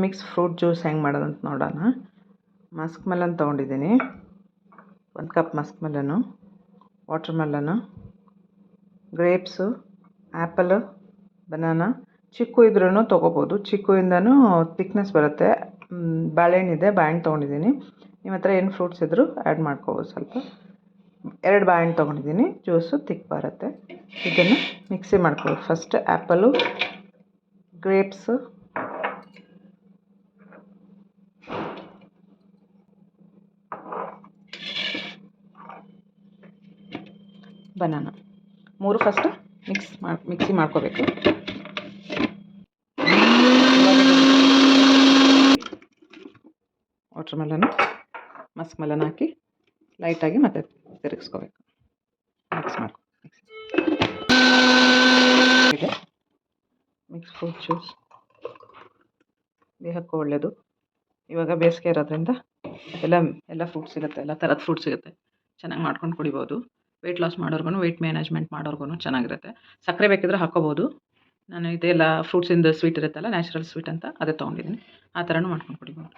Mix fruit juice ಹೆಂಗೆ ಮಾಡೋದಂತ ನೋಡೋಣ. ಮಸ್ಕ್ ಮೆಲನ್ ತೊಗೊಂಡಿದ್ದೀನಿ, 1 cup muskmelon, watermelon, grapes, apple, banana. Chikoo ಇದ್ರೂ ತೊಗೋಬೋದು, ಚಿಕ್ಕುಯಿಂದನೂ ಥಿಕ್ನೆಸ್ ಬರುತ್ತೆ. ಬಾಳೆಹಣ್ಣಿದೆ, ಬಾಳೆಹಣ್ಣು ತೊಗೊಂಡಿದ್ದೀನಿ. ನಿಮ್ಮ ಹತ್ರ ಏನು ಫ್ರೂಟ್ಸ್ ಇದ್ದರೂ ಆ್ಯಡ್ ಮಾಡ್ಕೋಬೋದು. ಸ್ವಲ್ಪ 2 ಬಾಳೆಹಣ್ಣು ತೊಗೊಂಡಿದ್ದೀನಿ, ಜ್ಯೂಸು ತಿಕ್ ಬರುತ್ತೆ. ಇದನ್ನು ಮಿಕ್ಸಿ ಮಾಡ್ಕೋಬೋದು. First apple, grapes, banana 3 first mixie ಮಾಡ್ಕೋಬೇಕು. ವಾಟರ್ ಮೆಲನು, ಮಸ್ಕ್ ಮೆಲನ್ ಹಾಕಿ ಲೈಟಾಗಿ ಮತ್ತೆ ತಿರುಗಿಸ್ಕೋಬೇಕು. ಮಿಕ್ಸ್ ಇದೆ ಮಿಕ್ಸ್ ಫ್ರೂಟ್ ಜ್ಯೂಸ್ ದೇಹಕ್ಕೂ ಒಳ್ಳೆಯದು. ಇವಾಗ ಬೇಸಿಗೆ ಇರೋದ್ರಿಂದ ಎಲ್ಲ ಫ್ರೂಟ್ ಸಿಗುತ್ತೆ, ಎಲ್ಲ ಥರದ ಫ್ರೂಟ್ ಸಿಗುತ್ತೆ. ಚೆನ್ನಾಗಿ ಮಾಡ್ಕೊಂಡು ಕುಡಿಬೋದು. ವೆಯ್ಟ್ ಲಾಸ್ ಮಾಡೋರ್ಗು, ವೆಯ್ಟ್ ಮ್ಯಾನೇಜ್ಮೆಂಟ್ ಮಾಡೋರ್ಗು ಚೆನ್ನಾಗಿರುತ್ತೆ. ಸಕ್ಕರೆ ಬೇಕಿದ್ರೆ ಹಾಕ್ಕೋಬೋದು. ನಾನು ಇದೆಲ್ಲ ಫ್ರೂಟ್ಸಿಂದ ಸ್ವೀಟ್ ಇರುತ್ತಲ್ಲ, ನ್ಯಾಚುರಲ್ ಸ್ವೀಟ್ ಅಂತ ಅದೇ ತೊಗೊಂಡಿದ್ದೀನಿ. ಆ ಥರನೂ ಮಾಡ್ಕೊಂಡು ಕುಡಿಬೋದು.